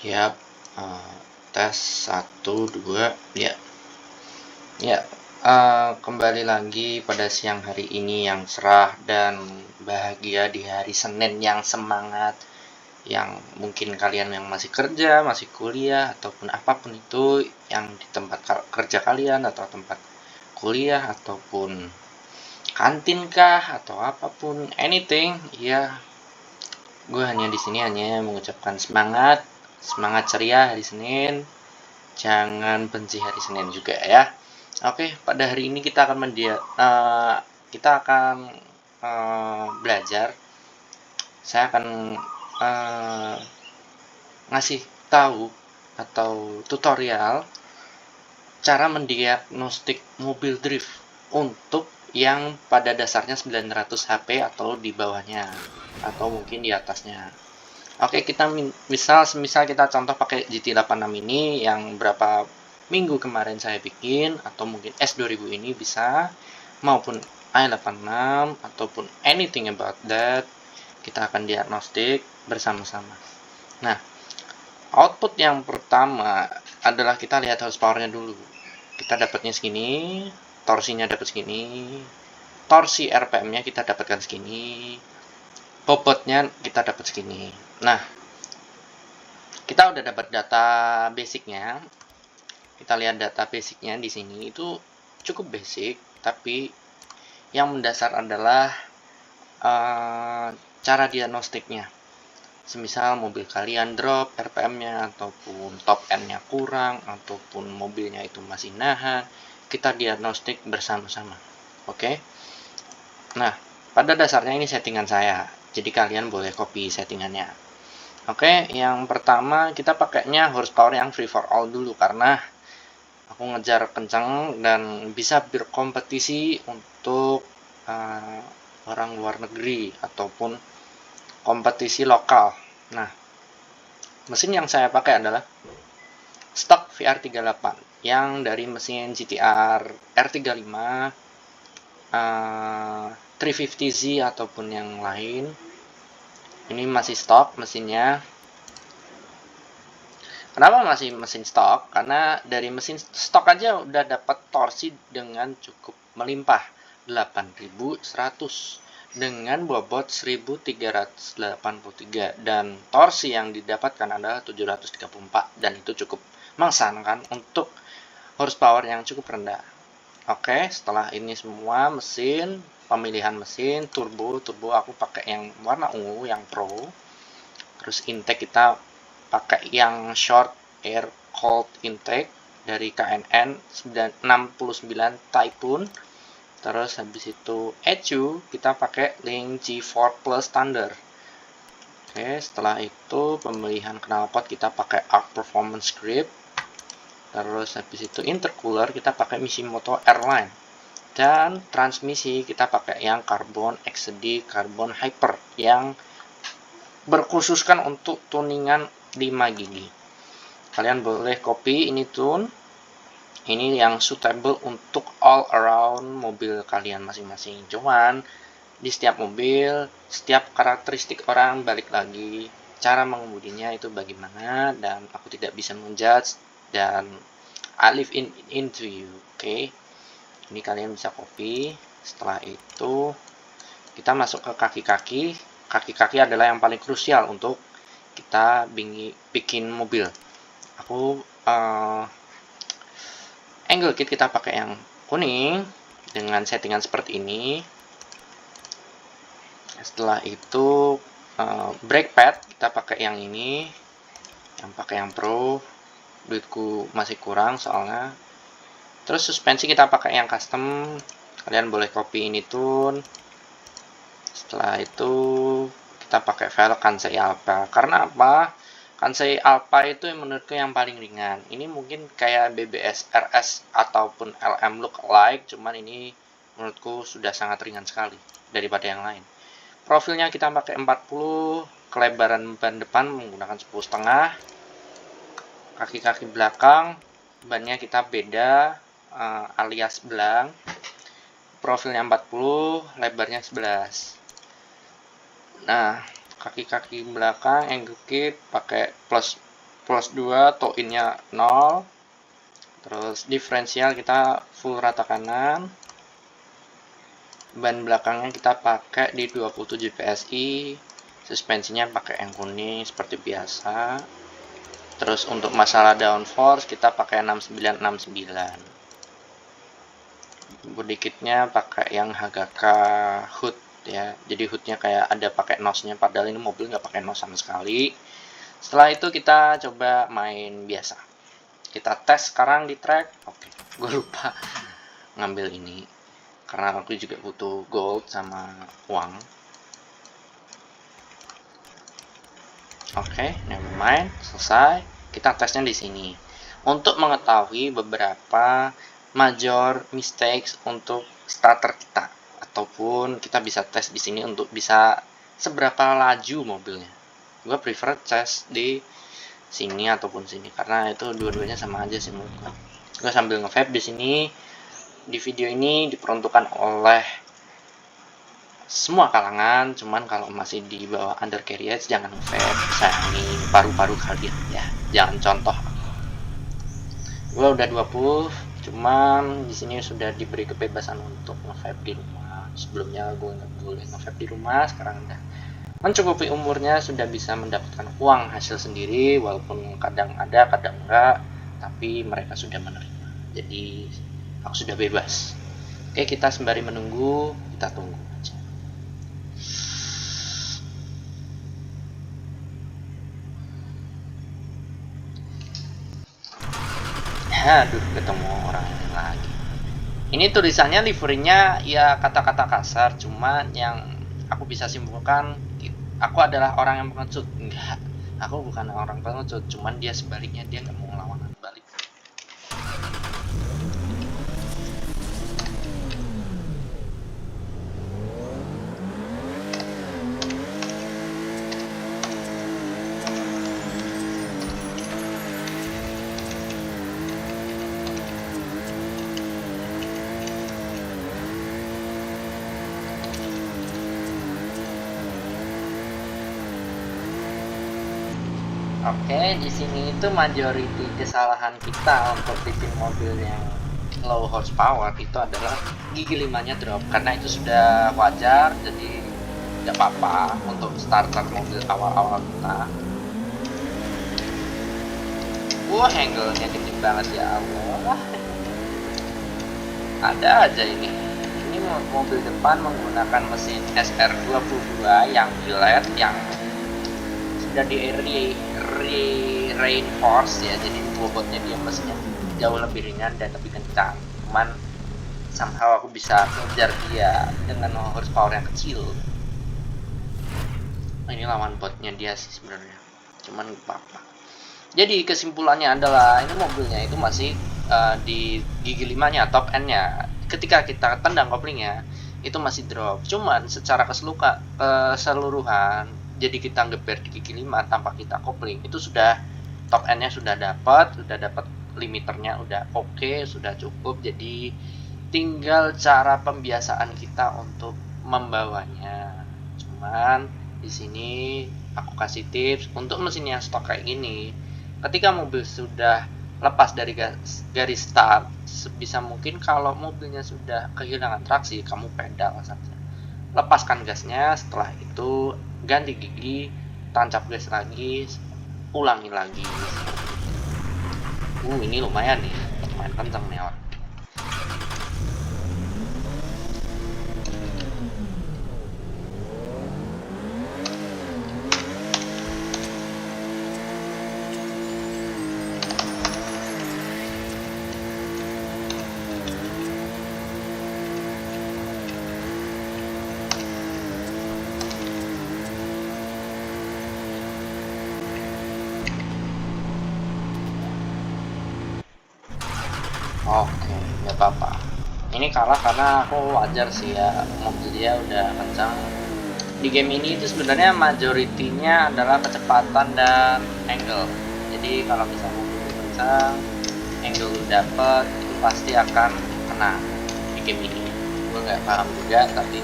Yap, tes 1, 2, ya. Ya, kembali lagi pada siang hari ini yang cerah dan bahagia di hari Senin yang semangat. Yang mungkin kalian yang masih kerja, masih kuliah, ataupun apapun itu yang di tempat kerja kalian atau tempat kuliah ataupun kantin kah atau apapun anything, ya gue hanya di sini hanya mengucapkan semangat ceria hari Senin. Jangan benci hari Senin juga ya. Oke, pada hari ini kita akan belajar. Saya akan ngasih tahu atau tutorial cara mendiagnostik mobil drift untuk yang pada dasarnya 900 HP atau di bawahnya atau mungkin di atasnya. Oke, kita misal kita contoh pakai GT86 ini yang berapa minggu kemarin saya bikin, atau mungkin S2000 ini bisa, maupun i86 ataupun anything about that, kita akan diagnostik bersama-sama. Nah, output yang pertama adalah kita lihat horsepower-nya dulu. Kita dapatnya segini, torsinya dapat segini, torsi RPM-nya kita dapatkan segini, bobotnya kita dapat segini. Nah, kita udah dapat data basicnya. Kita lihat data basicnya di sini itu cukup basic, tapi yang mendasar adalah cara diagnostiknya. Semisal mobil kalian drop RPM-nya ataupun top end-nya kurang ataupun mobilnya itu masih nahan, kita diagnostik bersama-sama. Oke? Nah, pada dasarnya ini settingan saya. Jadi kalian boleh copy settingannya. Oke, yang pertama kita pakainya horsepower yang free for all dulu karena aku ngejar kencang dan bisa berkompetisi untuk orang luar negeri ataupun kompetisi lokal. Nah, mesin yang saya pakai adalah stok VR38 yang dari mesin GTR R35, 350Z ataupun yang lain. Ini masih stok mesinnya. Kenapa masih mesin stok? Karena dari mesin stok aja udah dapat torsi dengan cukup melimpah 8100 dengan bobot 1383 dan torsi yang didapatkan adalah 734 dan itu cukup mengesankan untuk horsepower yang cukup rendah. Oke, setelah ini semua mesin, pemilihan mesin turbo aku pakai yang warna ungu yang pro. Terus intake kita pakai yang short air cold intake dari KNN 69 Typhoon. Terus habis itu ECU kita pakai Link G4 Plus Standard. Oke, setelah itu pemilihan knalpot kita pakai Arc Performance Grip. Terus habis itu intercooler kita pakai Mishimoto Airline. Dan transmisi kita pakai yang Carbon XD Carbon Hyper yang berkhususkan untuk tuningan 5 gigi. Kalian boleh copy ini tune. Ini yang suitable untuk all around mobil kalian masing-masing. Cuman di setiap mobil, setiap karakteristik orang balik lagi cara mengemudinya itu bagaimana dan aku tidak bisa menjudge dan I live into you. Oke. Ini kalian bisa copy. Setelah itu kita masuk ke kaki-kaki. Kaki-kaki adalah yang paling krusial untuk kita bikin mobil. Aku angle kit kita pakai yang kuning dengan settingan seperti ini. Setelah itu brake pad kita pakai yang ini, yang pakai yang pro. Duitku masih kurang soalnya. Terus suspensi kita pakai yang custom. Kalian boleh copy ini tune. Setelah itu kita pakai velg Kansei Alpha. Karena apa? Kansei Alpha itu yang menurutku yang paling ringan. Ini mungkin kayak BBS RS ataupun LM look alike, cuman ini menurutku sudah sangat ringan sekali daripada yang lain. Profilnya kita pakai 40, kelebaran ban depan menggunakan 10,5. Kaki-kaki belakang bannya kita beda alias belang. Profilnya 40, lebarnya 11. Nah, kaki-kaki belakang angle kit pakai plus plus 2, toe in-nya 0. Terus diferensial kita full rata kanan. Ban belakangnya kita pakai di 27 PSI. Suspensinya pakai yang kuning seperti biasa. Terus untuk masalah downforce kita pakai 6969. Body kitnya pakai yang Hagaka hood ya. Jadi hoodnya kayak ada pakai nosnya, padahal ini mobil nggak pakai nos sama sekali. Setelah itu kita coba main biasa. Kita tes sekarang di track. Oke, gue lupa ngambil ini karena aku juga butuh gold sama uang. Oke, never mind, selesai. Kita tesnya di sini untuk mengetahui beberapa major mistakes untuk starter kita, ataupun kita bisa tes di sini untuk bisa seberapa laju mobilnya. Gue prefer tes di sini ataupun sini karena itu dua-duanya sama aja sih menurut gue. Gue sambil nge-vape di sini. Di video ini diperuntukkan oleh semua kalangan, cuman kalau masih di bawah undercarriage jangan nge-vape, sayangi paru-paru kalian ya, jangan contoh. Gue udah 20, cuman di sini sudah diberi kebebasan untuk nge-vape di rumah. Sebelumnya gue nggak boleh nge-vape di rumah, sekarang udah mencukupi umurnya, sudah bisa mendapatkan uang hasil sendiri, walaupun kadang ada kadang enggak, tapi mereka sudah menerima, jadi aku sudah bebas. Oke, kita sembari menunggu, kita tunggu aja. Aduh, ketemu orang ini lagi. Ini tulisannya liverinya ya kata-kata kasar, cuman yang aku bisa simpulkan, aku adalah orang yang pengecut. Enggak, aku bukan orang pengecut, cuman dia sebaliknya, dia nggak mau ngelawan balik. Oke, di sini itu majority kesalahan kita untuk tipping mobil yang low horsepower itu adalah gigi 5-nya drop, karena itu sudah wajar, jadi tidak apa-apa untuk starter mobil awal-awal kita. Angle-nya gede banget ya Allah. Ada aja ini mobil depan menggunakan mesin SR22 yang billet, yang sudah di reinforce ya, jadi bobotnya dia mesinnya jauh lebih ringan dan lebih kencang. Cuman somehow aku bisa kejar dia dengan horsepower yang kecil. Ini lawan botnya dia sih sebenarnya, cuman gak apa-apa. Jadi kesimpulannya adalah ini mobilnya itu masih di gigi 5-nya, top end-nya. Ketika kita tendang koplingnya itu masih drop, cuman secara keseluruhan jadi kita geber di gigi 5 tanpa kita kopling, itu sudah top end-nya sudah dapat limiternya udah oke, sudah cukup. Jadi tinggal cara pembiasaan kita untuk membawanya. Cuman di sini aku kasih tips untuk mesin yang stok kayak gini. Ketika mobil sudah lepas dari garis start, sebisa mungkin kalau mobilnya sudah kehilangan traksi, kamu pedal saja. Lepaskan gasnya, setelah itu ganti gigi, tancap gas lagi, ulangi lagi. Ini lumayan nih, lumayan kenceng nih orang. Oke, nggak apa-apa. Ini kalah karena aku wajar sih ya, mobil dia udah kencang. Di game ini itu sebenarnya majoritinya adalah kecepatan dan angle. Jadi kalau misalnya mobil kencang, angle lu dapet, itu pasti akan kena di game ini. Gue nggak paham juga, tapi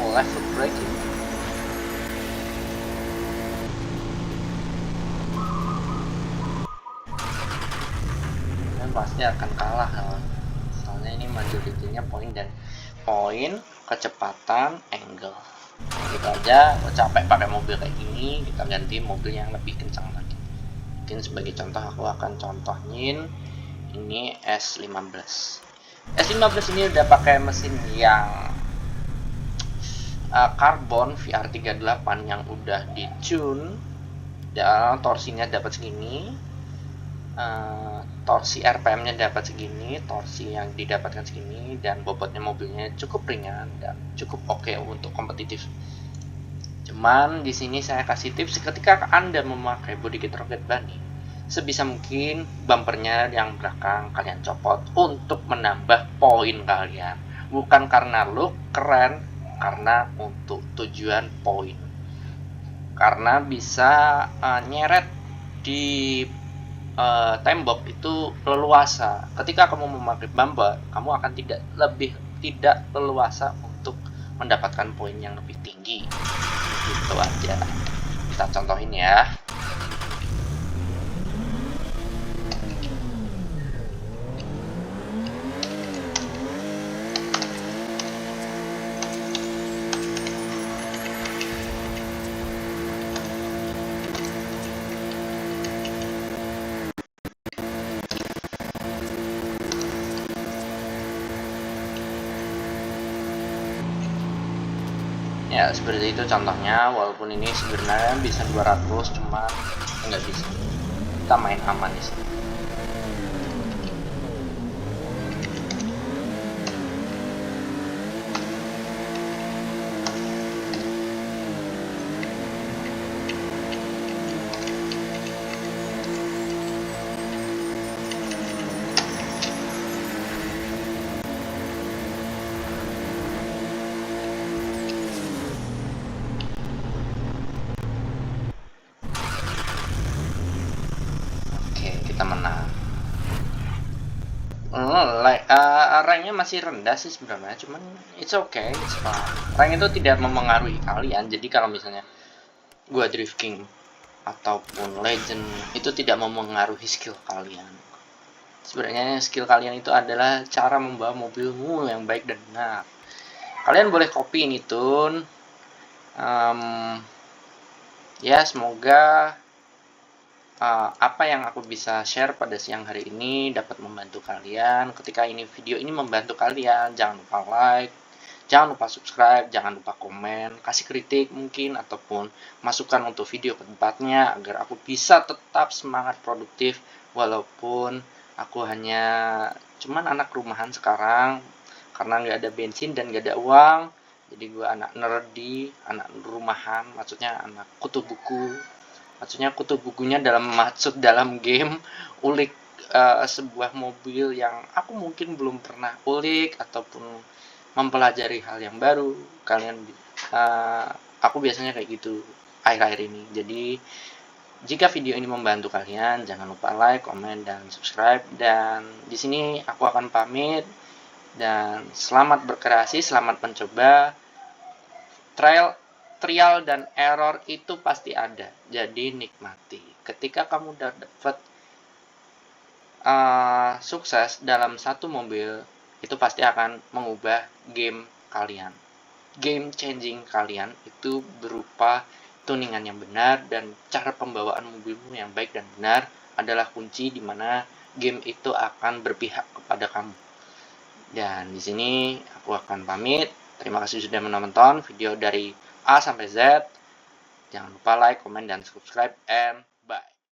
left foot braking. pasti akan kalah. Soalnya ini majoritinya poin dan poin, kecepatan, angle. Gitu aja. Capek pakai mobil kayak gini, kita ganti mobil yang lebih kencang lagi. Mungkin sebagai contoh aku akan contohin ini S15. S15 ini udah pakai mesin yang karbon VR38 yang udah di tune, dan torsinya dapat segini, torsi RPM-nya dapat segini, torsi yang didapatkan segini, dan bobotnya mobilnya cukup ringan dan cukup oke untuk kompetitif. Cuman di sini saya kasih tips, ketika Anda memakai body kit Rocket Bunny, sebisa mungkin bumpernya yang belakang kalian copot untuk menambah poin kalian. Bukan karena look keren, karena untuk tujuan poin. Karena bisa nyeret di tembok itu leluasa. Ketika kamu memakai bumper, kamu akan tidak leluasa untuk mendapatkan poin yang lebih tinggi. Gitu aja. Kita contohin ya. Ya seperti itu contohnya, walaupun ini sebenarnya bisa 200 cuma nggak bisa, kita main aman di sini. Kita menang. Ranknya masih rendah sih sebenarnya, cuman it's okay, it's fine. Rank itu tidak memengaruhi kalian, jadi kalau misalnya gua Drift King ataupun Legend itu tidak memengaruhi skill kalian. Sebenarnya skill kalian itu adalah cara membawa mobilmu yang baik dan benar. Kalian boleh copy ini tune. Ya semoga apa yang aku bisa share pada siang hari ini dapat membantu kalian. Ketika video ini membantu kalian, jangan lupa like, jangan lupa subscribe, jangan lupa komen, kasih kritik mungkin ataupun masukan untuk video kedepannya agar aku bisa tetap semangat produktif walaupun aku hanya cuman anak rumahan sekarang karena nggak ada bensin dan nggak ada uang. Jadi gue anak nerdy, anak rumahan, maksudnya anak kutu buku. Maksudnya kutu bukunya dalam game ulik sebuah mobil yang aku mungkin belum pernah ulik ataupun mempelajari hal yang baru. Aku biasanya kayak gitu akhir-akhir ini. Jadi jika video ini membantu kalian, jangan lupa like, komen, dan subscribe. Dan di sini aku akan pamit. Dan selamat berkreasi, selamat mencoba. Trial dan error itu pasti ada, jadi nikmati. Ketika kamu udah dapat sukses dalam satu mobil, itu pasti akan mengubah game kalian. Game changing kalian itu berupa tuningan yang benar dan cara pembawaan mobilmu yang baik dan benar adalah kunci di mana game itu akan berpihak kepada kamu. Dan di sini aku akan pamit. Terima kasih sudah menonton video dari A sampai Z. Jangan lupa like, comment, dan subscribe, and